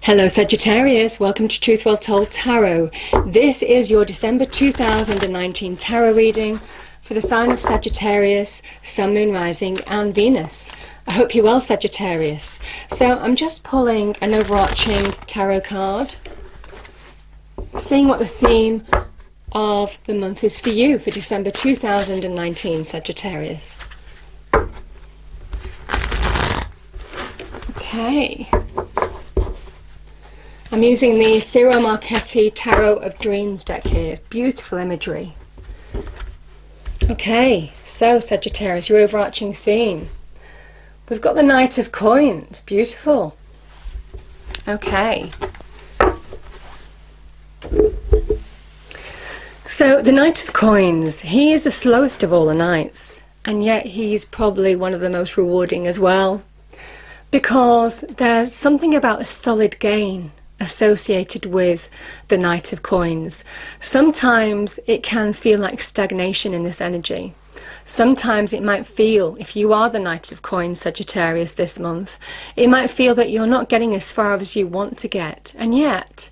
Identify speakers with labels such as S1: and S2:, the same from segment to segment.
S1: Hello Sagittarius, welcome to Truth Well Told Tarot. This is your December 2019 tarot reading for the sign of Sagittarius, Sun, Moon, Rising and Venus. I hope you're well, Sagittarius. So I'm just pulling an overarching tarot card, seeing what the theme of the month is for you for December 2019, Sagittarius. Okay. I'm using the Ciro Marchetti Tarot of Dreams deck here. It's beautiful imagery. Okay, so Sagittarius, your overarching theme. We've got the Knight of Coins. Beautiful. Okay. So the Knight of Coins, he is the slowest of all the knights, and yet he's probably one of the most rewarding as well, because there's something about a solid gain associated with the Knight of Coins. Sometimes it can feel like stagnation in this energy. Sometimes it might feel, if you are the Knight of Coins, Sagittarius, this month, it might feel that you're not getting as far as you want to get. And yet,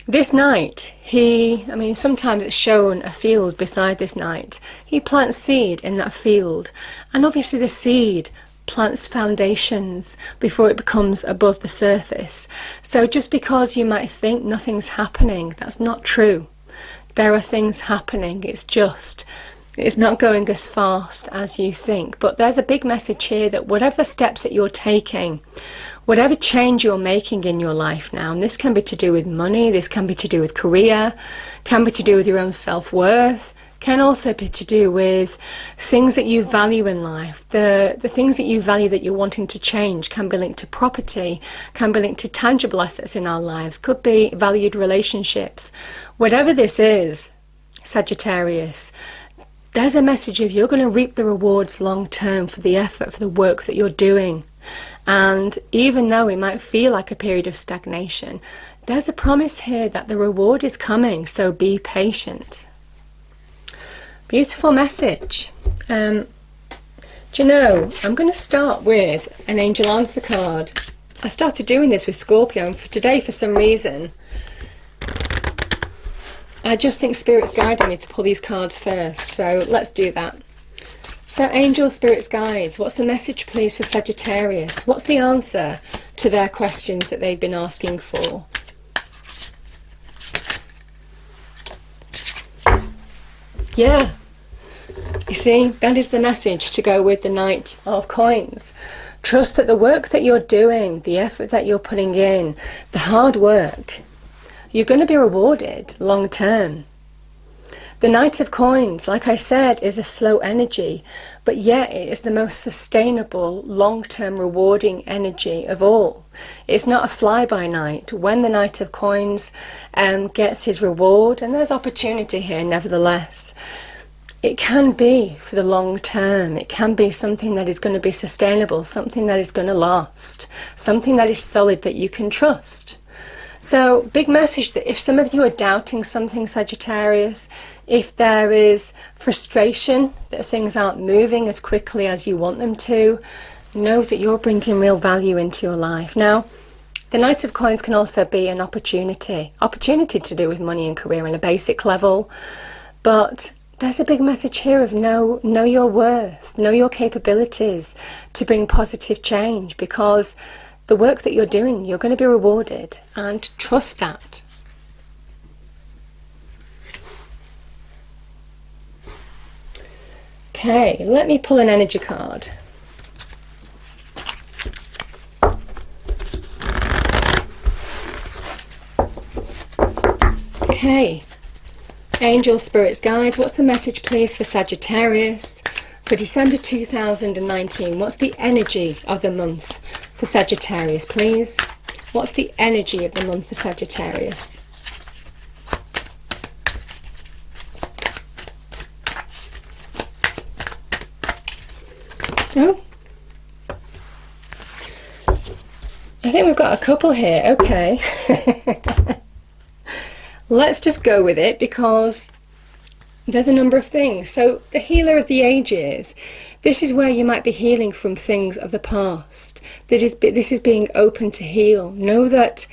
S1: this knight, sometimes it's shown a field beside this knight. He plants seed in that field. And obviously the seed plants foundations before it becomes above the surface. So just because you might think nothing's happening, that's not true. There are things happening. It's not going as fast as you think. But there's a big message here that whatever steps that you're taking, whatever change you're making in your life now, and this can be to do with money, this can be to do with career, can be to do with your own self-worth, can also be to do with things that you value in life. The things that you value that you're wanting to change can be linked to property, can be linked to tangible assets in our lives, could be valued relationships. Whatever this is, Sagittarius, there's a message of you're going to reap the rewards long term for the effort, for the work that you're doing. And even though it might feel like a period of stagnation, there's a promise here that the reward is coming, so be patient. Beautiful message. Do you know, I'm going to start with an angel answer card. I started doing this with Scorpio, and for today, for some reason, I just think Spirit's guiding me to pull these cards first. So let's do that. So angel, spirits, guides, what's the message please for Sagittarius? What's the answer to their questions that they've been asking for? Yeah, you see, that is the message to go with the Knight of Coins. Trust that the work that you're doing, the effort that you're putting in, the hard work, you're going to be rewarded long term. The Knight of Coins, like I said, is a slow energy, but yet it is the most sustainable, long-term rewarding energy of all. It's not a fly-by-night. When the Knight of Coins gets his reward, and there's opportunity here nevertheless, it can be for the long term. It can be something that is going to be sustainable, something that is going to last, something that is solid that you can trust. So, big message that if some of you are doubting something, Sagittarius, if there is frustration that things aren't moving as quickly as you want them to, know that you're bringing real value into your life. Now, the Knight of Coins can also be an opportunity to do with money and career on a basic level, but there's a big message here of know your worth, know your capabilities to bring positive change, because the work that you're doing, you're going to be rewarded, and trust that. Okay, let me pull an energy card. Okay, angel, spirits, guides, what's the message please for Sagittarius for December 2019? What's the energy of the month for Sagittarius, please? What's the energy of the month for Sagittarius? Oh, I think we've got a couple here. Okay. Let's just go with it, because There's a number of things. So the healer of the ages, this is where you might be healing from things of the past. This is being open to heal. Know that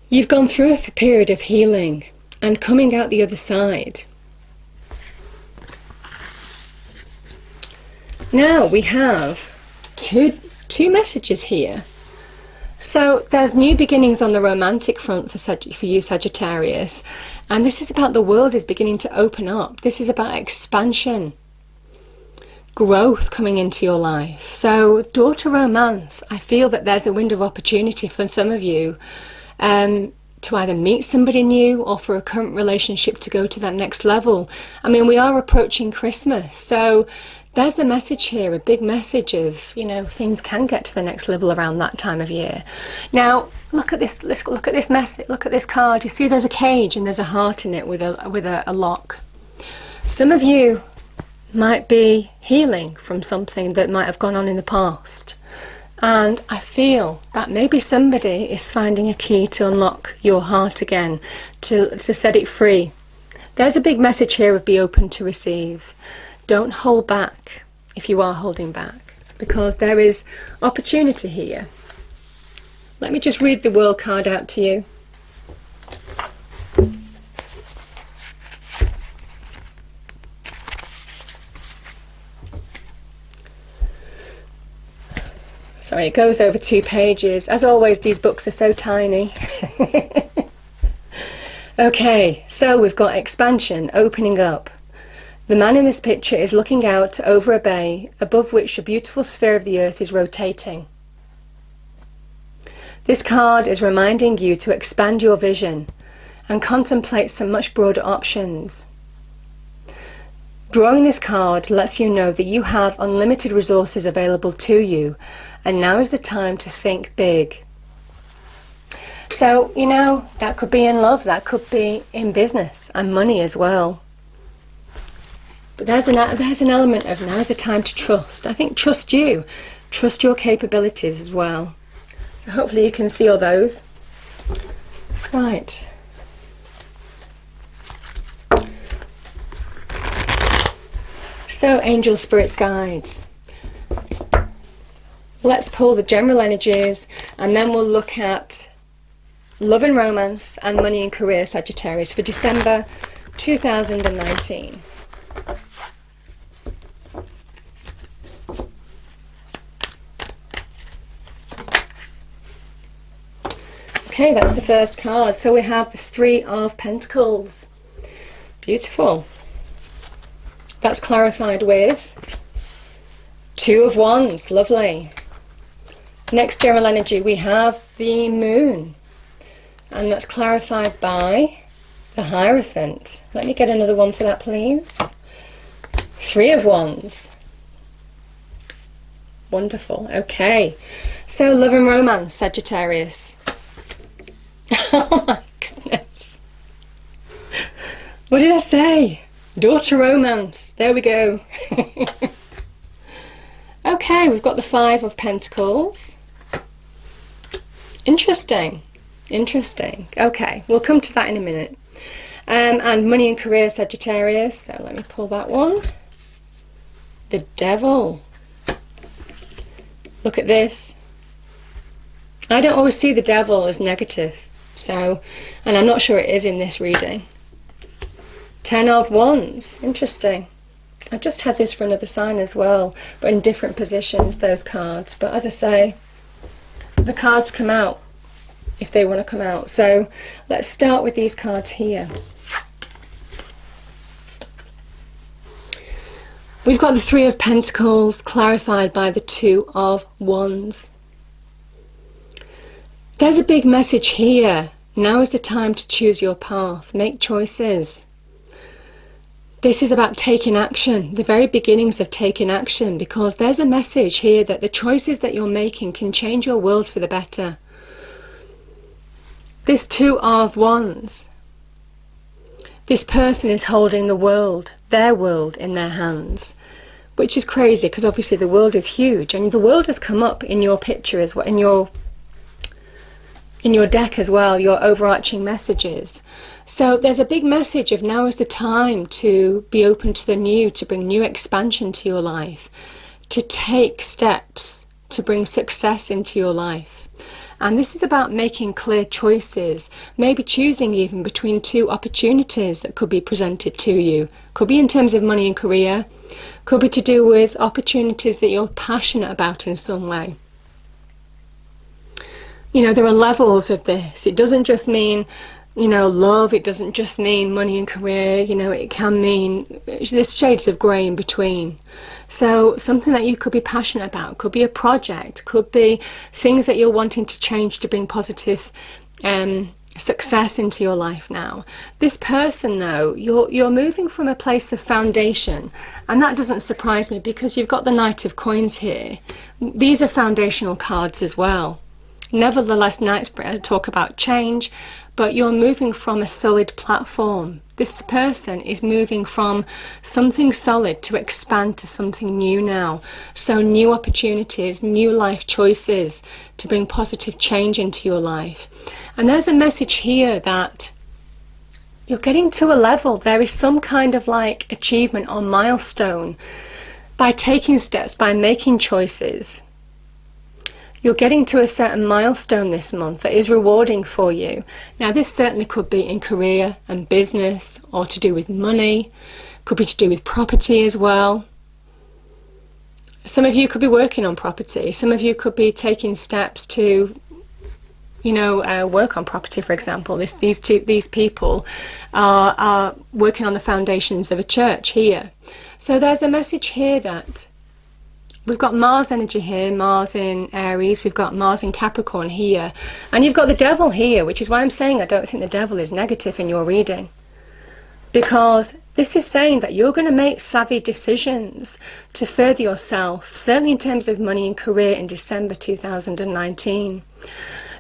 S1: you've gone through a period of healing and coming out the other side. Now we have two messages here. So there's new beginnings on the romantic front for you, Sagittarius, and this is about the world is beginning to open up. This is about expansion, growth coming into your life. So daughter romance, I feel that there's a window of opportunity for some of you to either meet somebody new or for a current relationship to go to that next level. I mean, we are approaching Christmas, so there's a message here, a big message of, you know, things can get to the next level around that time of year. Now, look at this. Let's look at this message. Look at this card. You see, there's a cage and there's a heart in it with a lock. Some of you might be healing from something that might have gone on in the past. And I feel that maybe somebody is finding a key to unlock your heart again, to set it free. There's a big message here of be open to receive. Don't hold back if you are holding back, because there is opportunity here. Let me just read the World card out to you. Sorry, it goes over 2 pages. As always, these books are so tiny. Okay, so we've got expansion, opening up. The man in this picture is looking out over a bay, above which a beautiful sphere of the earth is rotating. This card is reminding you to expand your vision and contemplate some much broader options. Drawing this card lets you know that you have unlimited resources available to you, and now is the time to think big. So, you know, that could be in love, that could be in business and money as well. But there's an element of now is the time to trust. I think trust you, trust your capabilities as well. So hopefully you can see all those. Right. So, angel, spirits, guides. Let's pull the general energies and then we'll look at love and romance and money and career, Sagittarius, for December 2019. Okay, that's the first card. So we have the 3 of Pentacles. Beautiful. That's clarified with 2 of Wands. Lovely. Next general energy, we have the Moon. And that's clarified by the Hierophant. Let me get another one for that, please. 3 of Wands. Wonderful. Okay. So, love and romance, Sagittarius. Oh my goodness. What did I say? Daughter romance. There we go. Okay, we've got the 5 of Pentacles. Interesting. Interesting. Okay, we'll come to that in a minute. And money and career, Sagittarius. So let me pull that one. The Devil. Look at this. I don't always see the Devil as negative. So, and I'm not sure it is in this reading. 10 of Wands. Interesting. I just had this for another sign as well, but in different positions, those cards. But as I say, the cards come out if they want to come out. So let's start with these cards here. We've got the 3 of Pentacles clarified by the 2 of Wands. There's a big message here. Now is the time to choose your path. Make choices. This is about taking action, the very beginnings of taking action, because there's a message here that the choices that you're making can change your world for the better. This 2 of Wands. This person is holding the world, their world, in their hands, which is crazy because obviously the world is huge, and the world has come up in your picture as well, in your in your deck as well, your overarching messages. So there's a big message of now is the time to be open to the new, to bring new expansion to your life, to take steps to bring success into your life. And this is about making clear choices, maybe choosing even between two opportunities that could be presented to you. Could be in terms of money and career, could be to do with opportunities that you're passionate about in some way. You know, there are levels of this. It doesn't just mean, you know, love. It doesn't just mean money and career. You know, it can mean, there's shades of grey in between. So something that you could be passionate about, could be a project, could be things that you're wanting to change to bring positive success into your life now. This person though, you're moving from a place of foundation, and that doesn't surprise me because you've got the Knight of Coins here. These are foundational cards as well. Nevertheless, Knights talk about change, but you're moving from a solid platform. This person is moving from something solid to expand to something new now. So new opportunities, new life choices to bring positive change into your life. And there's a message here that you're getting to a level, there is some kind of like achievement or milestone by taking steps, by making choices. You're getting to a certain milestone this month that is rewarding for you. Now this certainly could be in career and business, or to do with money, could be to do with property as well. Some of you could be working on property, some of you could be taking steps to, you know, work on property, for example. These people are working on the foundations of a church here. So there's a message here that we've got Mars energy here, Mars in Aries, we've got Mars in Capricorn here, and you've got the Devil here, which is why I'm saying I don't think the Devil is negative in your reading. Because this is saying that you're going to make savvy decisions to further yourself, certainly in terms of money and career in December 2019.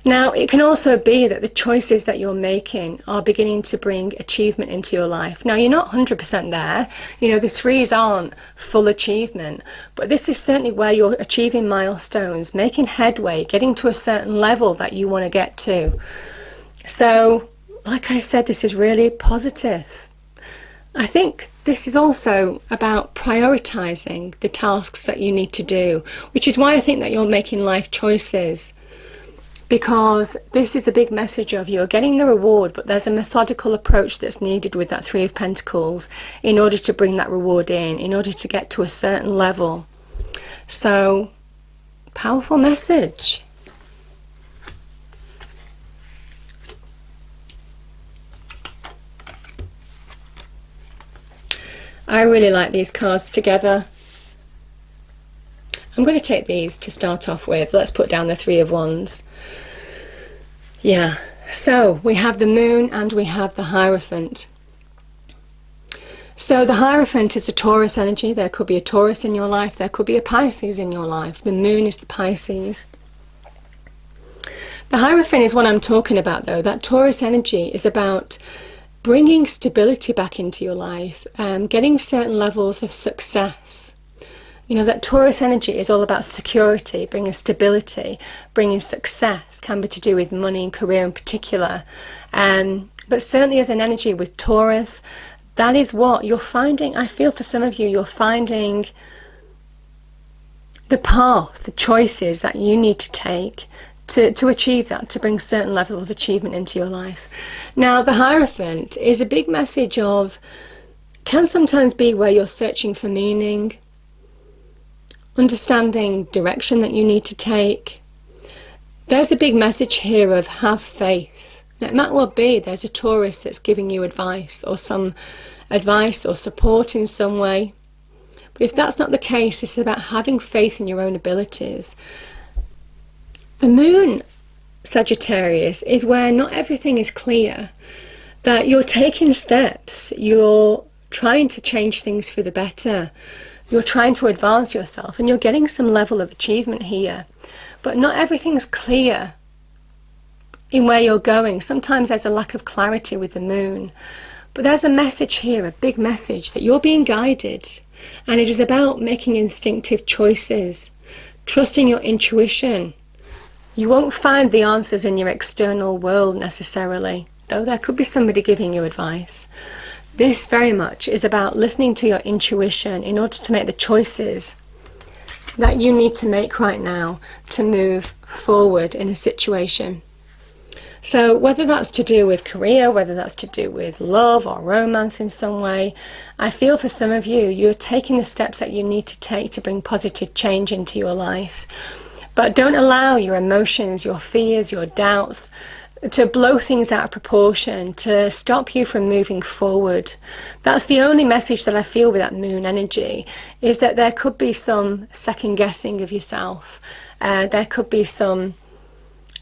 S1: Now, it can also be that the choices that you're making are beginning to bring achievement into your life. Now, you're not 100% there. You know, the threes aren't full achievement, but this is certainly where you're achieving milestones, making headway, getting to a certain level that you want to get to. So, like I said, this is really positive. I think this is also about prioritizing the tasks that you need to do, which is why I think that you're making life choices. Because this is a big message of you're getting the reward, but there's a methodical approach that's needed with that Three of Pentacles in order to bring that reward in order to get to a certain level. So, powerful message. I really like these cards together. I'm going to take these to start off with. Let's put down the Three of Wands. Yeah, so we have the Moon and we have the Hierophant. So the Hierophant is a Taurus energy. There could be a Taurus in your life. There could be a Pisces in your life. The Moon is the Pisces. The Hierophant is what I'm talking about though. That Taurus energy is about bringing stability back into your life, getting certain levels of success. You know, that Taurus energy is all about security, bringing stability, bringing success, can be to do with money and career in particular. But certainly as an energy with Taurus, that is what you're finding. I feel for some of you, you're finding the path, the choices that you need to take to achieve that, to bring certain levels of achievement into your life. Now, the Hierophant is a big message of, can sometimes be where you're searching for meaning, understanding direction that you need to take. There's a big message here of have faith. Now, it might well be there's a Taurus that's giving you advice or some advice or support in some way. But if that's not the case, it's about having faith in your own abilities. The Moon, Sagittarius, is where not everything is clear, that you're taking steps, you're trying to change things for the better. You're trying to advance yourself and you're getting some level of achievement here. But not everything's clear in where you're going. Sometimes there's a lack of clarity with the Moon. But there's a message here, a big message, that you're being guided. And it is about making instinctive choices, trusting your intuition. You won't find the answers in your external world necessarily, though there could be somebody giving you advice. This very much is about listening to your intuition in order to make the choices that you need to make right now to move forward in a situation. So whether that's to do with career, whether that's to do with love or romance in some way, I feel for some of you, you're taking the steps that you need to take to bring positive change into your life. But don't allow your emotions, your fears, your doubts to blow things out of proportion, to stop you from moving forward. That's the only message that I feel with that moon energy, is that there could be some second guessing of yourself. There could be some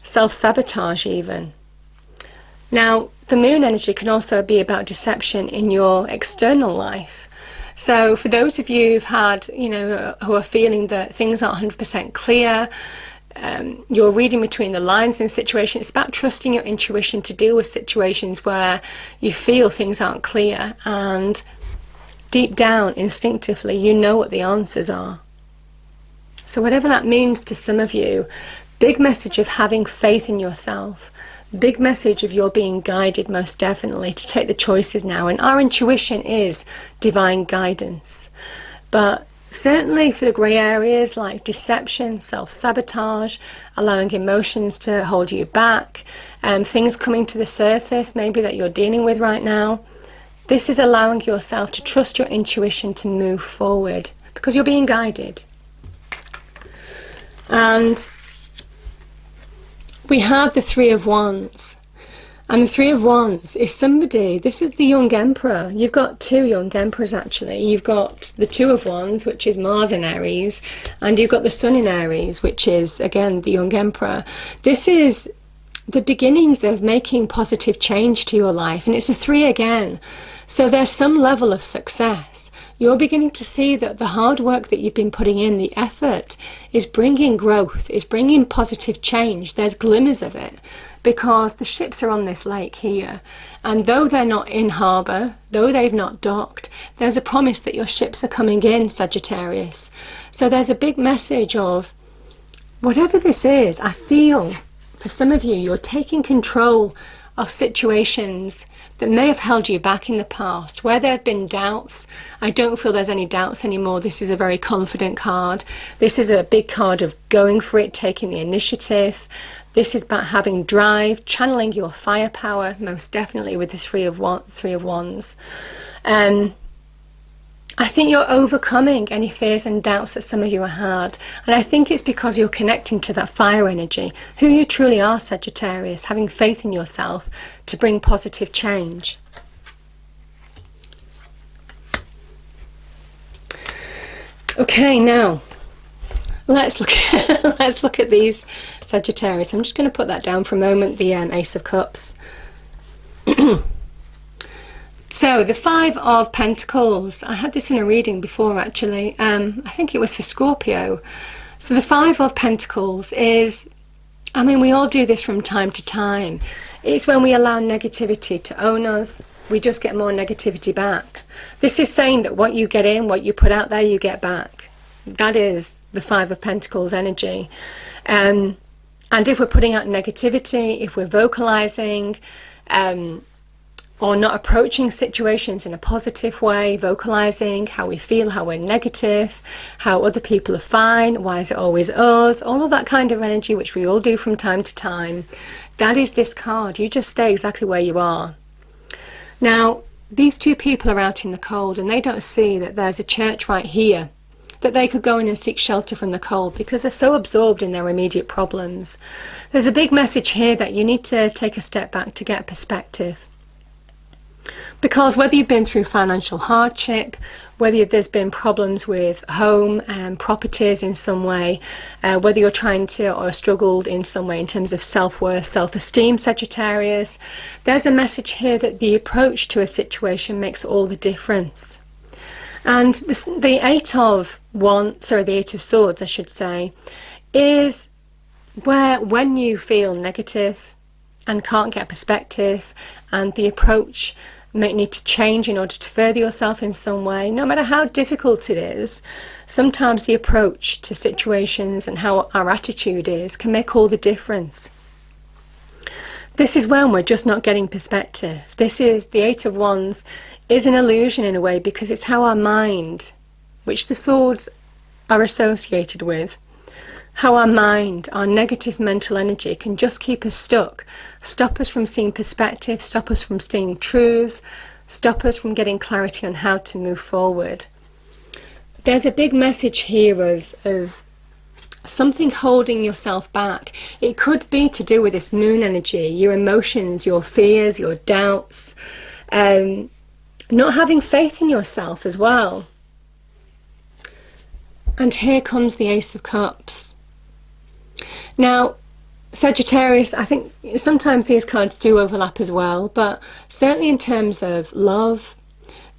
S1: self-sabotage even. Now, the moon energy can also be about deception in your external life. So for those of you who've had, who are feeling that things aren't 100% clear, you're reading between the lines in situations, it's about trusting your intuition to deal with situations where you feel things aren't clear, and deep down, instinctively, you know what the answers are. So whatever that means to some of you, big message of having faith in yourself, big message of you're being guided most definitely to take the choices now. And our intuition is divine guidance. But certainly for the grey areas like deception, self-sabotage, allowing emotions to hold you back, things coming to the surface maybe that you're dealing with right now, this is allowing yourself to trust your intuition to move forward because you're being guided. And we have the Three of Wands, and the Three of Wands is somebody, this is the young emperor. You've got two young emperors actually. You've got the Two of Wands, which is Mars in Aries, and you've got the Sun in Aries, which is again the young emperor. This is the beginnings of making positive change to your life, and it's a three again. So there's some level of success. You're beginning to see that the hard work that you've been putting in, the effort, is bringing growth, is bringing positive change. There's glimmers of it because the ships are on this lake here. And though they're not in harbour, though they've not docked, there's a promise that your ships are coming in, Sagittarius. So there's a big message of whatever this is, I feel for some of you, you're taking control of situations that may have held you back in the past, where there have been doubts. I don't feel there's any doubts anymore. This is a very confident card. This is a big card of going for it, taking the initiative. This is about having drive, channeling your firepower, most definitely with the Three of Wands. I think you're overcoming any fears and doubts that some of you have had. And I think it's because you're connecting to that fire energy, who you truly are, Sagittarius, having faith in yourself to bring positive change. Okay, now let's look at these Sagittarius. I'm just going to put that down for a moment, the Ace of Cups. So the Five of Pentacles, I had this in a reading before actually, I think it was for Scorpio. So the Five of Pentacles is, I mean, we all do this from time to time. It's when we allow negativity to own us, we just get more negativity back. This is saying that what you get in, what you put out there, you get back. That is the Five of Pentacles energy. And if we're putting out negativity, if we're vocalizing, or not approaching situations in a positive way, vocalizing how we feel, how we're negative, how other people are fine, why is it always us, all of that kind of energy which we all do from time to time, that is this card. You just stay exactly where you are. Now, these two people are out in the cold and they don't see that there's a church right here that they could go in and seek shelter from the cold because they're so absorbed in their immediate problems. There's a big message here that you need to take a step back to get perspective. Because whether you've been through financial hardship, whether there's been problems with home and properties in some way, whether you're trying to or struggled in some way in terms of self-worth, self-esteem, Sagittarius, there's a message here that the approach to a situation makes all the difference. And the Eight of Swords, I should say, is where when you feel negative and can't get perspective and the approach might need to change in order to further yourself in some way. No matter how difficult it is, sometimes the approach to situations and how our attitude is can make all the difference. This is when we're just not getting perspective. This is the Eight of Wands is an illusion in a way, because it's how our mind, which the swords are associated with, how our mind, our negative mental energy can just keep us stuck, stop us from seeing perspective, stop us from seeing truths, stop us from getting clarity on how to move forward. There's a big message here of something holding yourself back. It could be to do with this moon energy, your emotions, your fears, your doubts, not having faith in yourself as well. And here comes the Ace of Cups. Now, Sagittarius, I think sometimes these cards do overlap as well, but certainly in terms of love,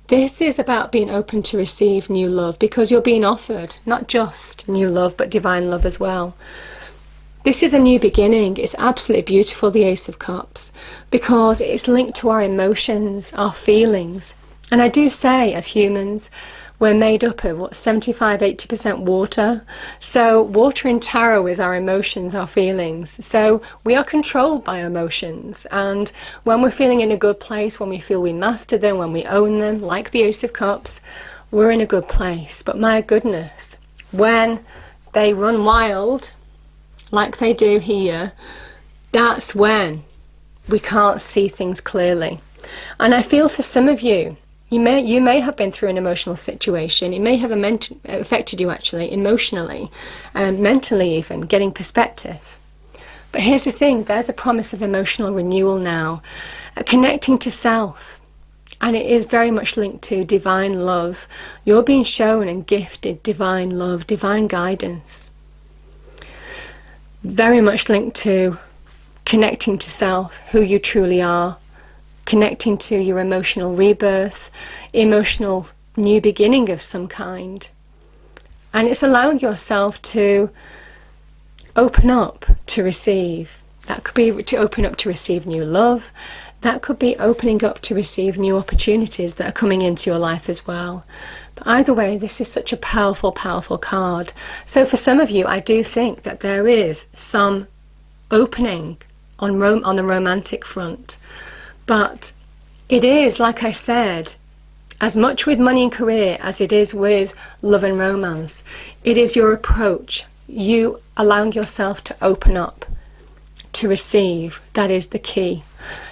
S1: this is about being open to receive new love, because you're being offered not just new love, but divine love as well. This is a new beginning. It's absolutely beautiful, the Ace of Cups, because it's linked to our emotions, our feelings. And I do say, as humans, we're made up of, 75–80% water. So water in tarot is our emotions, our feelings. So we are controlled by emotions. And when we're feeling in a good place, when we feel we master them, when we own them, like the Ace of Cups, we're in a good place. But my goodness, when they run wild, like they do here, that's when we can't see things clearly. And I feel for some of you, you may have been through an emotional situation. It may have affected you actually, emotionally, and mentally even, getting perspective. But here's the thing, there's a promise of emotional renewal now, connecting to self. And it is very much linked to divine love. You're being shown and gifted divine love, divine guidance. Very much linked to connecting to self, who you truly are. Connecting to your emotional rebirth, emotional new beginning of some kind. And it's allowing yourself to open up to receive. That could be to open up to receive new love. That could be opening up to receive new opportunities that are coming into your life as well. But either way, this is such a powerful, powerful card. So for some of you, I do think that there is some opening on the romantic front. But it is, like I said, as much with money and career as it is with love and romance. It is your approach, you allowing yourself to open up, to receive. That is the key.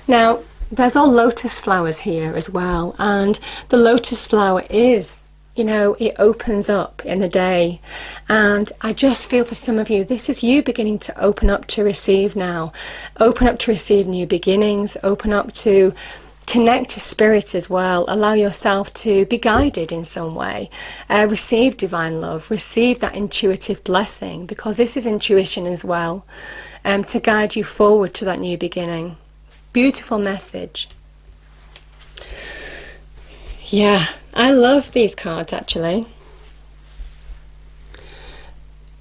S1: Now, there's all lotus flowers here as well. And the lotus flower is, you know, it opens up in the day. And I just feel for some of you, this is you beginning to open up to receive now. Open up to receive new beginnings. Open up to connect to spirit as well. Allow yourself to be guided in some way. Receive divine love. Receive that intuitive blessing, because this is intuition as well, to guide you forward to that new beginning. Beautiful message. Yeah, I love these cards actually.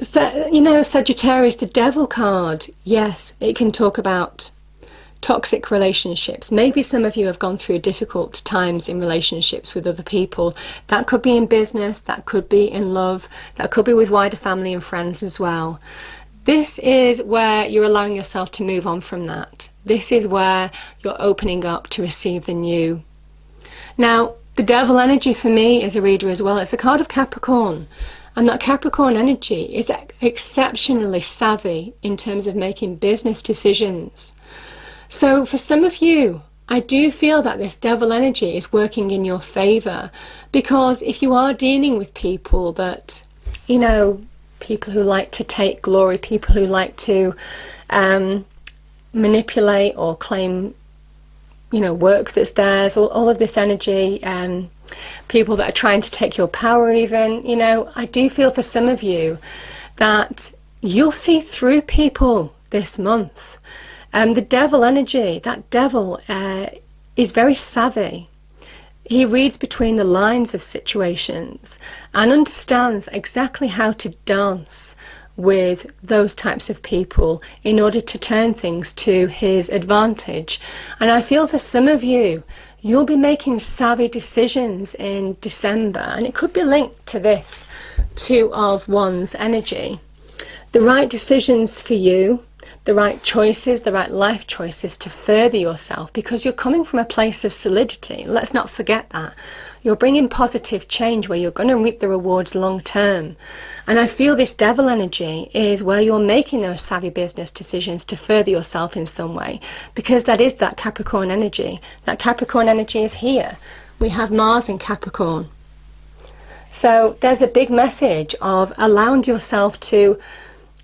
S1: So, you know, Sagittarius, the Devil card, yes, it can talk about toxic relationships. Maybe some of you have gone through difficult times in relationships with other people. That could be in business, that could be in love, that could be with wider family and friends as well. This is where you're allowing yourself to move on from that. This is where you're opening up to receive the new. Now, the Devil energy for me as a reader as well, it's a card of Capricorn. And that Capricorn energy is exceptionally savvy in terms of making business decisions. So for some of you, I do feel that this Devil energy is working in your favour, because if you are dealing with people that, you know, people who like to take glory, people who like to manipulate or claim, you know, work that's theirs, all of this energy, people that are trying to take your power even, you know, I do feel for some of you that you'll see through people this month. The Devil energy, that Devil is very savvy. He reads between the lines of situations and understands exactly how to dance with those types of people in order to turn things to his advantage. And I feel for some of you, you'll be making savvy decisions in December, and it could be linked to this Two of Wands energy. The right decisions for you, the right choices, the right life choices to further yourself, because you're coming from a place of solidity. Let's not forget that. You're bringing positive change where you're going to reap the rewards long term. And I feel this devil energy is where you're making those savvy business decisions to further yourself in some way, because that is that Capricorn energy. That Capricorn energy is here. We have Mars in Capricorn. So there's a big message of allowing yourself to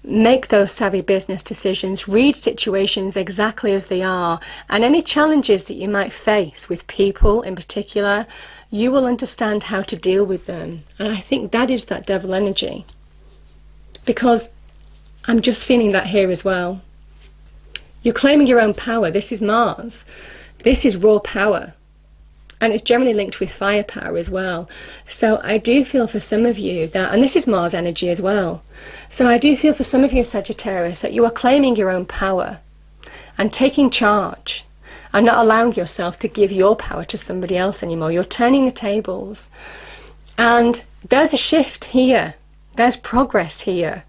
S1: make those savvy business decisions, read situations exactly as they are, and any challenges that you might face with people in particular, you will understand how to deal with them. And I think that is that devil energy, because I'm just feeling that here as well. You're claiming your own power. This is Mars. This is raw power. And it's generally linked with firepower as well. So I do feel for some of you that, and this is Mars energy as well, so I do feel for some of you, Sagittarius, that you are claiming your own power and taking charge and not allowing yourself to give your power to somebody else anymore. You're turning the tables. And there's a shift here. There's progress here.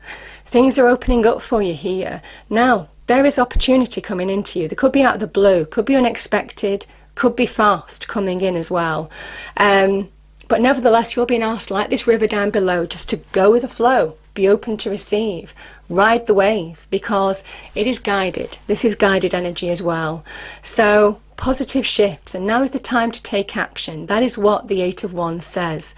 S1: Things are opening up for you here. Now, there is opportunity coming into you. They could be out of the blue, could be unexpected, could be fast coming in as well. But nevertheless, you're being asked, like this river down below, just to go with the flow, be open to receive, ride the wave, because it is guided. This is guided energy as well. So positive shifts, and now is the time to take action. That is what the Eight of Wands says.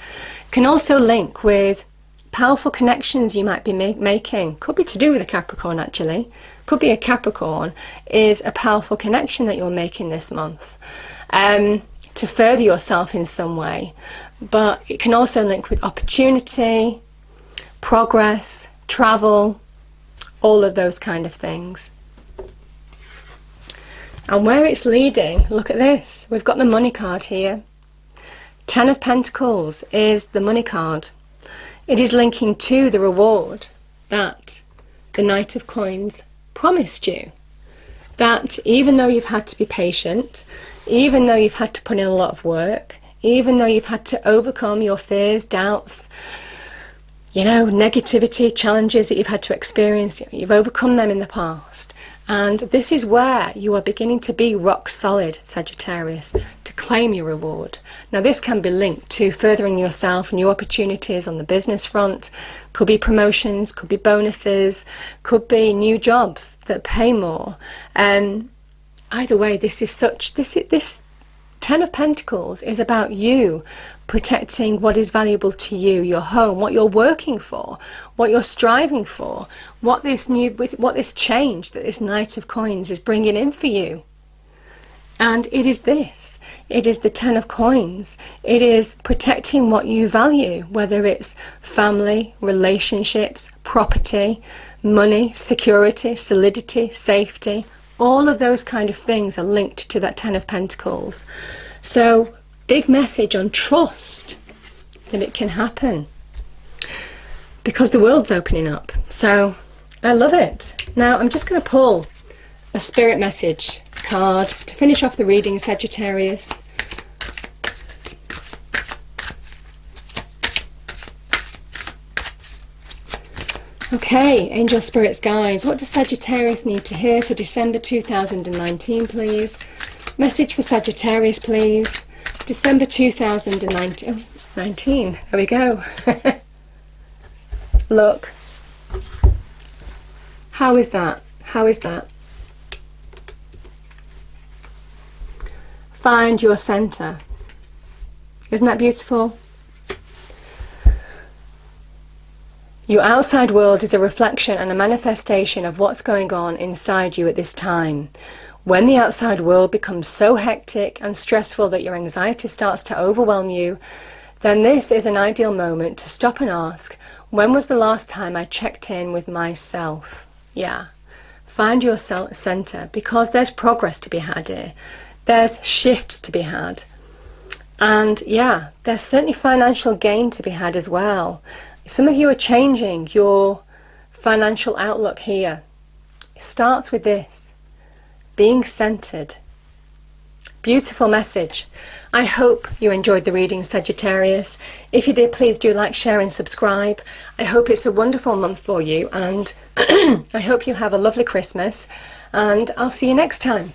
S1: Can also link with powerful connections you might be making. Could be to do with a Capricorn, actually. Could be a Capricorn is a powerful connection that you're making this month to further yourself in some way. But it can also link with opportunity, progress, travel, all of those kind of things. And where it's leading, look at this. We've got the money card here. Ten of Pentacles is the money card. It is linking to the reward that the Knight of Coins promised you. That even though you've had to be patient, even though you've had to put in a lot of work, even though you've had to overcome your fears, doubts, negativity, challenges that you've had to experience, you've overcome them in the past. And this is where you are beginning to be rock solid, Sagittarius, to claim your reward. Now this can be linked to furthering yourself, new opportunities on the business front, could be promotions, could be bonuses, could be new jobs that pay more. Either way, this Ten of Pentacles is about you protecting what is valuable to you, your home, what you're working for, what you're striving for, what this change that this Knight of Coins is bringing in for you. And it is this. It is the Ten of Coins. It is protecting what you value, whether it's family, relationships, property, money, security, solidity, safety. All of those kind of things are linked to that Ten of Pentacles. So, big message on trust that it can happen, because the world's opening up. So, I love it. Now, I'm just going to pull a spirit message card to finish off the reading, Sagittarius. Okay, angel spirits, guides, what does Sagittarius need to hear for December 2019, please? Message for Sagittarius, please. December 2019. 19. There we go. Look. How is that? How is that? Find your center. Isn't that beautiful? Your outside world is a reflection and a manifestation of what's going on inside you at this time. When the outside world becomes so hectic and stressful that your anxiety starts to overwhelm you, then this is an ideal moment to stop and ask, when was the last time I checked in with myself? Yeah, find your center, because there's progress to be had here. There's shifts to be had. And yeah, there's certainly financial gain to be had as well. Some of you are changing your financial outlook here starts with this: being centered. Beautiful message. I hope you enjoyed the reading, Sagittarius. If you did, please do like, share and subscribe. I hope it's a wonderful month for you, and I hope you have a lovely Christmas, and I'll see you next time.